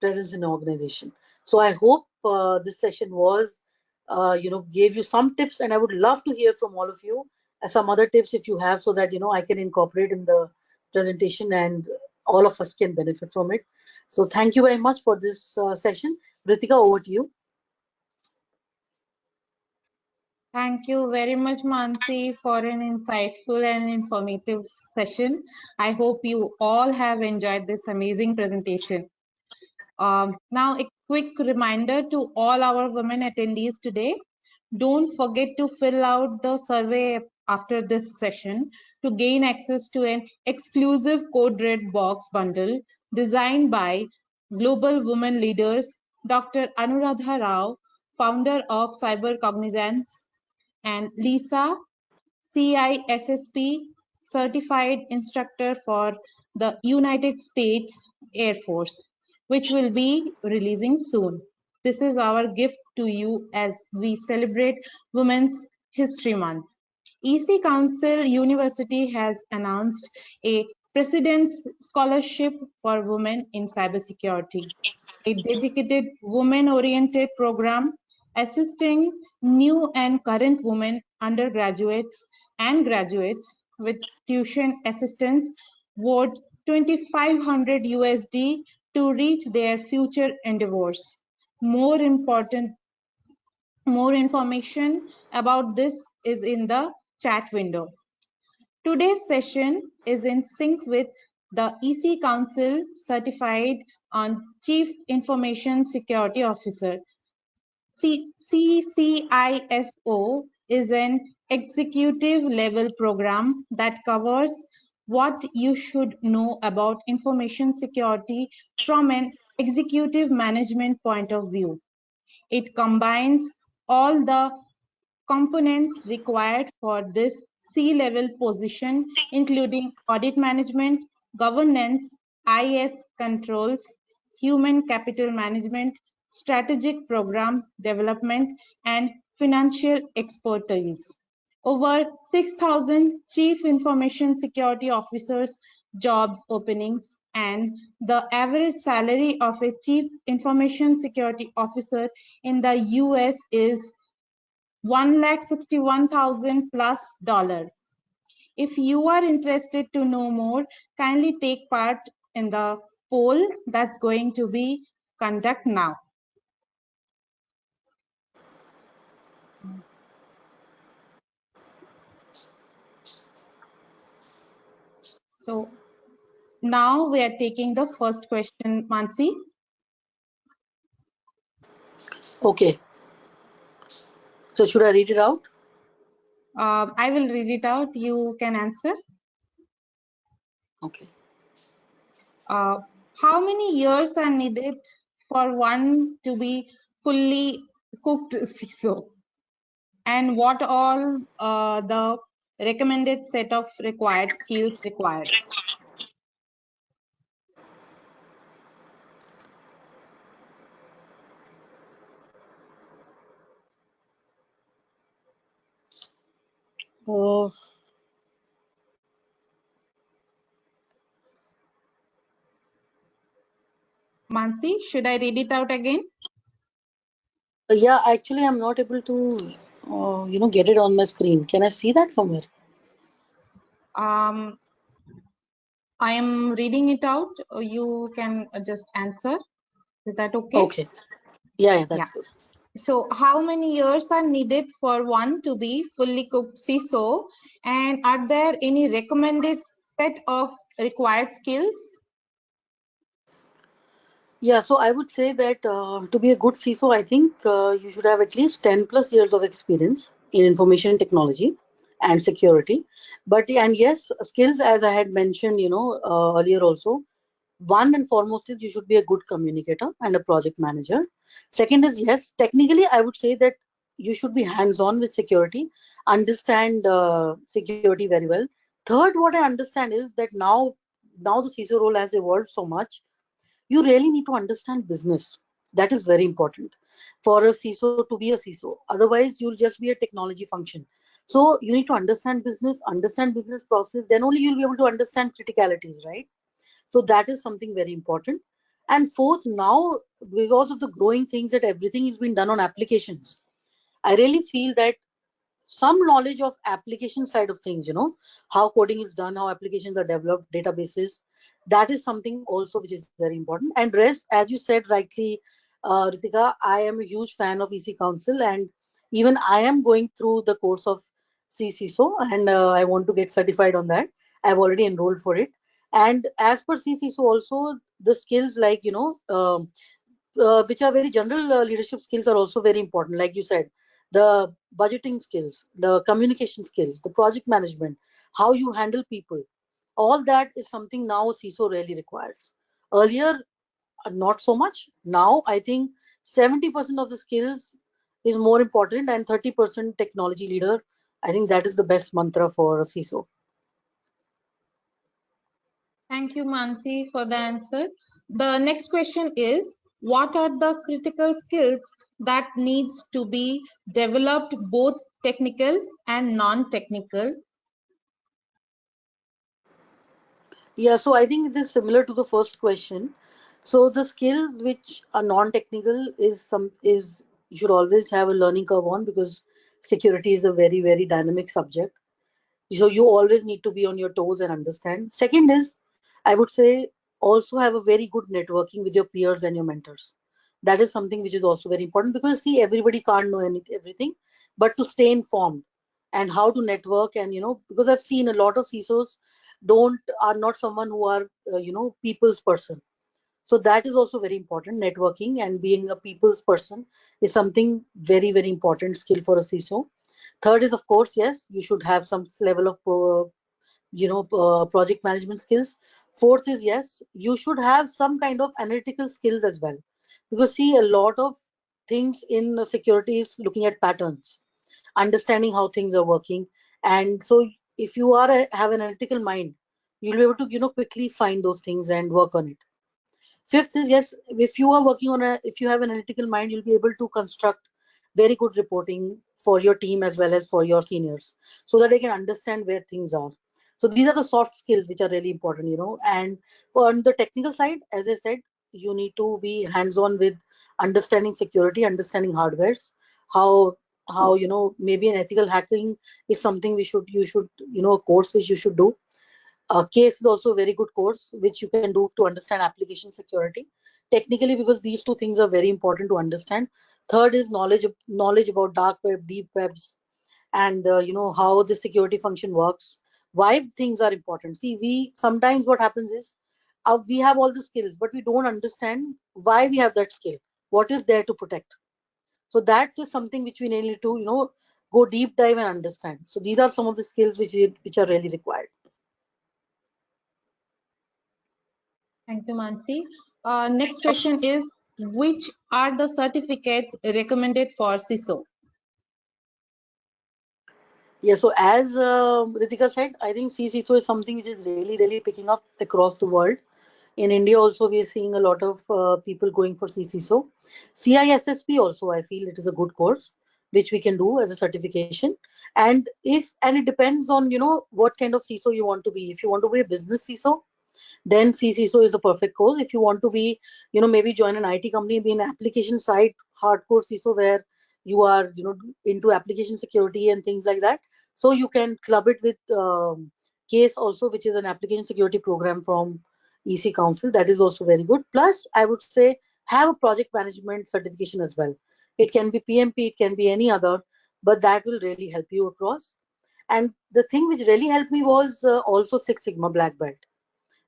presence in an organization. So I hope this session was, gave you some tips, and I would love to hear from all of you some other tips if you have, so that I can incorporate in the presentation and all of us can benefit from it. So thank you very much for this session. Ritika, over to you. Thank you very much, Mansi, for an insightful and informative session. I hope you all have enjoyed this amazing presentation. Now, a quick reminder to all our women attendees today. Don't forget to fill out the survey after this session to gain access to an exclusive Code Red Box bundle designed by global women leaders, Dr. Anuradha Rao, founder of Cyber Cognizance, and Lisa, CISSP certified instructor for the United States Air Force, which will be releasing soon. This is our gift to you as we celebrate Women's History Month. EC Council University has announced a President's Scholarship for Women in Cybersecurity, a dedicated women-oriented program assisting new and current women undergraduates and graduates with tuition assistance worth 2500 USD to reach their future endeavors. More important, more information about this is in the chat window. Today's session is in sync with the EC Council Certified on Chief Information Security Officer. CCISO is an executive level program that covers what you should know about information security from an executive management point of view. It combines all the components required for this C-level position, including audit management, governance, IS controls, human capital management, strategic program development, and financial expertise. Over 6,000 Chief Information Security Officers jobs openings, and the average salary of a Chief Information Security Officer in the US is 1,61,000 plus dollar. If you are interested to know more, kindly take part in the poll that's going to be conduct now. So now we are taking the first question, Mansi. Okay. So should I read it out? I will read it out. You can answer. Okay. How many years are needed for one to be fully cooked CISO? And what all the recommended set of required skills required? Uh, Mansi, should I read it out again? yeah, actually, I'm not able to, get it on my screen. Can I see that somewhere? Um, I am reading it out. You can just answer. Is that okay? Okay. Yeah, Yeah. that's good. So how many years are needed for one to be fully cooked CISO? And are there any recommended set of required skills? Yeah, so I would say that to be a good CISO, I think you should have at least 10 plus years of experience in information technology and security. But, and yes, skills, as I had mentioned, earlier also, one and foremost is you should be a good communicator and a project manager. Second is, yes, technically, I would say that you should be hands on with security, understand security very well. Third, what I understand is that now the CISO role has evolved so much. you really need to understand business. That is very important for a CISO to be a CISO. Otherwise, you'll just be a technology function. So you need to understand business process. Then only you'll be able to understand criticalities, right? So that is something very important. And fourth, now because of the growing things that everything is being done on applications, I really feel that some knowledge of application side of things, how coding is done, how applications are developed, databases, that is something also which is very important. And rest, as you said rightly, Ritika, I am a huge fan of EC Council, and even I am going through the course of CCISO, and I want to get certified on that. I've already enrolled for it. And as per CCISO also, the skills like, which are very general leadership skills are also very important. Like you said, the budgeting skills, the communication skills, the project management, how you handle people, all that is something now CISO really requires. Earlier, not so much. Now, I think 70% of the skills is more important, and 30% technology leader. I think that is the best mantra for a CISO. Thank you, Mansi, for the answer. The next question is, what are the critical skills that needs to be developed, both technical and non-technical? Yeah, so I think it is similar to the first question. So the skills which are non-technical is you should always have a learning curve on, because security is a very, very dynamic subject. So you always need to be on your toes and understand. Second is, I would say, also have a very good networking with your peers and your mentors. That is something which is also very important, because see, everybody can't know everything, but to stay informed and how to network. And because I've seen a lot of CISOs don't are not someone who are people's person. So that is also very important. Networking and being a people's person is something very, very important skill for a CISO. Third is, of course, yes, you should have some level of project management skills. Fourth is, yes, you should have some kind of analytical skills as well, because see, a lot of things in security is looking at patterns, understanding how things are working. And so if you have an analytical mind, you'll be able to quickly find those things and work on it. Fifth is, yes, if you are working on if you have an analytical mind, you'll be able to construct very good reporting for your team as well as for your seniors, so that they can understand where things are. So these are the soft skills which are really important. And on the technical side, as I said, you need to be hands-on with understanding security, understanding hardwares, how maybe an ethical hacking is something you should a course which you should do. Case is also a very good course which you can do to understand application security technically, because these two things are very important to understand. Third is knowledge about dark web, deep webs, and how the security function works. Why things are important. See, we sometimes what happens is, we have all the skills, but we don't understand why we have that skill. What is there to protect? So that is something which we need to go deep dive and understand. So these are some of the skills which are really required. Thank you, Mansi. Next question is, which are the certificates recommended for CISO? Yeah, so as Ritika said, I think CISO is something which is really, really picking up across the world. In India also, we are seeing a lot of people going for CISO. CISSP also, I feel it is a good course which we can do as a certification. And it depends on what kind of CISO you want to be. If you want to be a business CISO, then CISO is a perfect course. If you want to be, maybe join an IT company, be an application side hardcore CISO where you are, into application security and things like that. So you can club it with CASE also, which is an application security program from EC Council. That is also very good. Plus, I would say have a project management certification as well. It can be PMP, it can be any other, but that will really help you across. And the thing which really helped me was also Six Sigma Black Belt,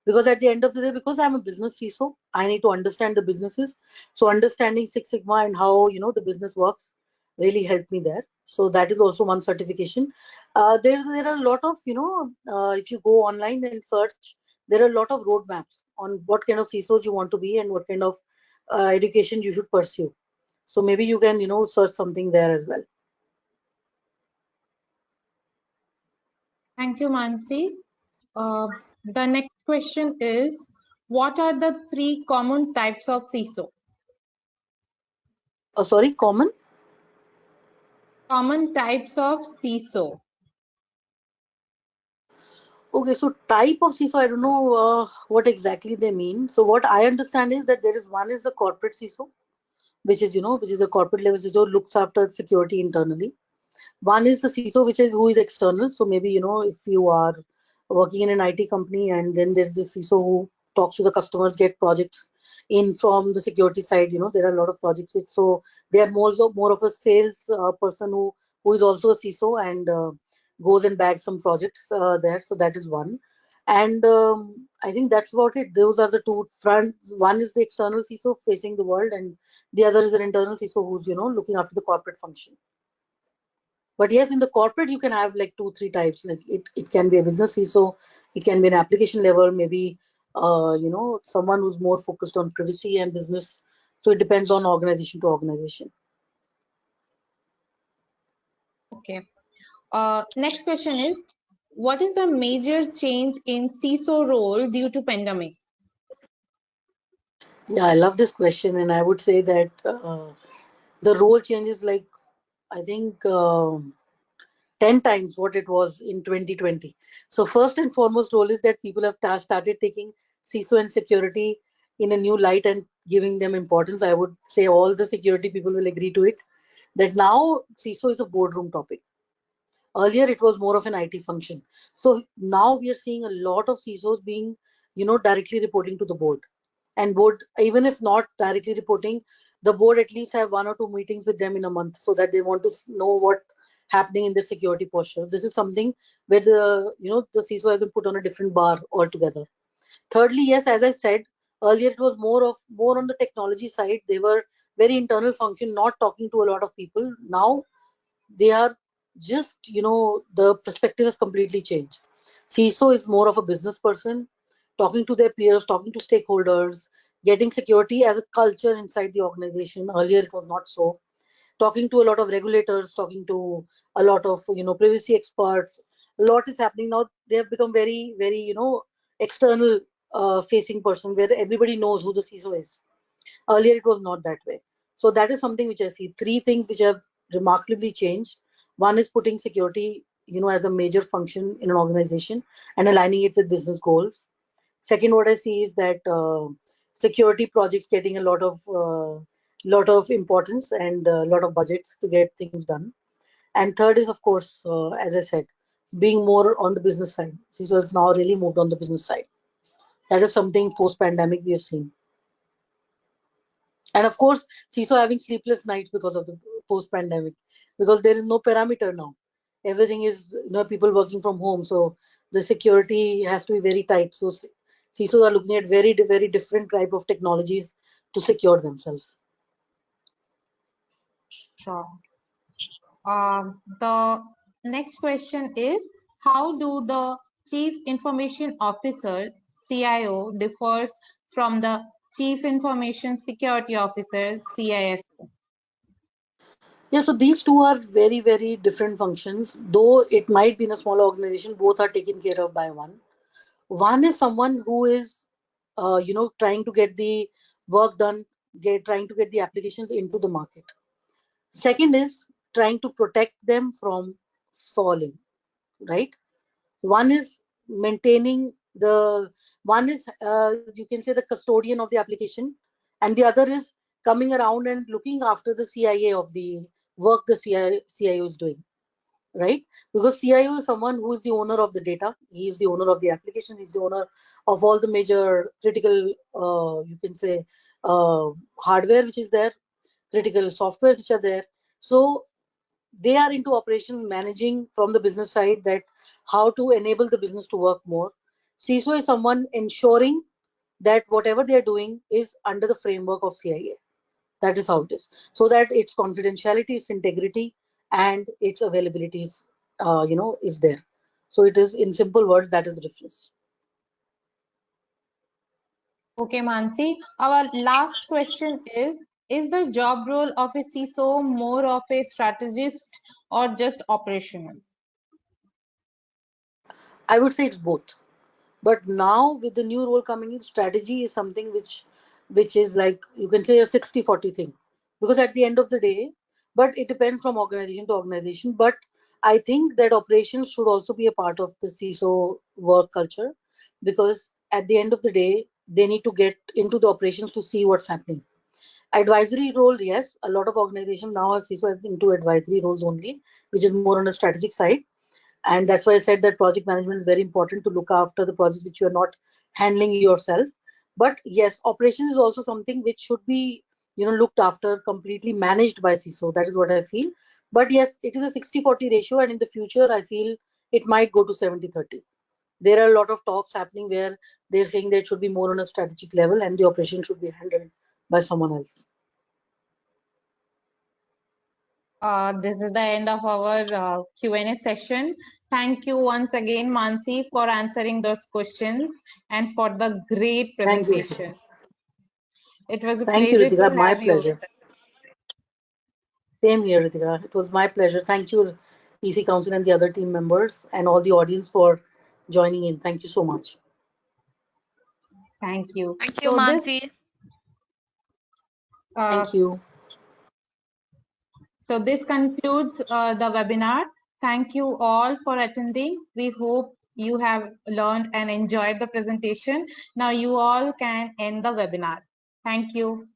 because at the end of the day, because I'm a business CISO, I need to understand the businesses. So understanding Six Sigma and how the business works really helped me there. So that is also one certification. There are a lot of if you go online and search, there are a lot of roadmaps on what kind of CISOs you want to be and what kind of education you should pursue. So maybe you can search something there as well. Thank you, Mansi. The next question is, What are the three common types of CISO? Sorry, common. Common types of CISO. Okay, so type of CISO, I don't know what exactly they mean. So what I understand is that there is one is the corporate CISO, which is a corporate level CISO, looks after security internally. One is the CISO, which is who is external. So maybe, if you are working in an IT company, and then there's this CISO who talks to the customers, get projects in from the security side. There are a lot of projects which, so they are more of a sales person who is also a CISO, and goes and bags some projects there. So that is one. And I think that's about it. Those are the two front. One is the external CISO facing the world, and the other is an internal CISO who's, looking after the corporate function. But yes, in the corporate, you can have like two, three types. Like it can be a business CISO, it can be an application level, maybe someone who's more focused on privacy and business. So it depends on organization to organization. Okay. Next question is, what is the major change in CISO role due to pandemic? Yeah, I love this question, and I would say that the role changes like I think 10 times what it was in 2020. So first and foremost role is that people have started taking CISO and security in a new light and giving them importance. I would say all the security people will agree to it, that now CISO is a boardroom topic. Earlier it was more of an IT function. So now we are seeing a lot of CISOs being, directly reporting to the board. And board, even if not directly reporting, the board at least have one or two meetings with them in a month, so that they want to know what happening in their security posture. This is something where the CISO has been put on a different bar altogether. Thirdly, yes, as I said earlier, it was more on the technology side. They were very internal function, not talking to a lot of people. Now they are just, the perspective has completely changed. CISO is more of a business person, talking to their peers, talking to stakeholders, getting security as a culture inside the organization. Earlier it was not so. Talking to a lot of regulators, talking to a lot of, privacy experts. A lot is happening now. They have become very, very, external facing person, where everybody knows who the CISO is. Earlier, it was not that way. So that is something which I see. Three things which have remarkably changed. One is putting security, as a major function in an organization and aligning it with business goals. Second, what I see is that security projects getting a lot of importance and a lot of budgets to get things done. And third is, of course, as I said, being more on the business side. CISO has now really moved on the business side. That is something post-pandemic we have seen. And of course, CISO having sleepless nights because of the post-pandemic, because there is no parameter now. Everything is, people working from home, so the security has to be very tight. So CISOs are looking at very different type of technologies to secure themselves. Sure. The next question is, how do the Chief Information Officer (CIO) differs from the Chief Information Security Officer (CISO)? Yeah, so these two are very different functions. Though it might be in a small organization, both are taken care of by one. One is someone who is, trying to get the work done, trying to get the applications into the market. Second is trying to protect them from falling, right? One is maintaining one is, you can say, the custodian of the application, and the other is coming around and looking after the CIA of the work the CIO is doing, right? Because CIO is someone who is the owner of the data. He is the owner of the application. He's the owner of all the major critical, you can say, hardware which is there, critical software which are there. So they are into operations managing from the business side, that how to enable the business to work more. CISO is someone ensuring that whatever they are doing is under the framework of CIA. That is how it is. So that its confidentiality, its integrity, and its availability is there. So it is, in simple words, that is the difference. Okay, Mansi. Our last question is the job role of a CISO more of a strategist or just operational? I would say it's both. But now with the new role coming in, strategy is something which is like, you can say, a 60-40 thing, because at the end of the day, but it depends from organization to organization. But I think that operations should also be a part of the CISO work culture, because at the end of the day, they need to get into the operations to see what's happening. Advisory role, yes, a lot of organizations now have CISO as into advisory roles only, which is more on the strategic side. And that's why I said that project management is very important, to look after the projects which you are not handling yourself. But yes, operations is also something which should be, looked after, completely managed by CISO. That is what I feel. But yes, it is a 60-40 ratio, and in the future I feel it might go to 70-30. There are a lot of talks happening where they're saying that it should be more on a strategic level and the operation should be handled by someone else. This is the end of our Q&A session. Thank you once again, Mansi, for answering those questions and for the great Thank you, presentation. Ritika. It was a Thank you, pleasure to Ritika. My have you pleasure. with us. Same here, Ritika. It was my pleasure. Thank you, PC Council and the other team members and all the audience for joining in. Thank you so much. Thank you. Thank you, So Mansi. uh, Thank you. this concludes the webinar. Thank you all for attending. We hope you have learned and enjoyed the presentation. Now you all can end the webinar. Thank you.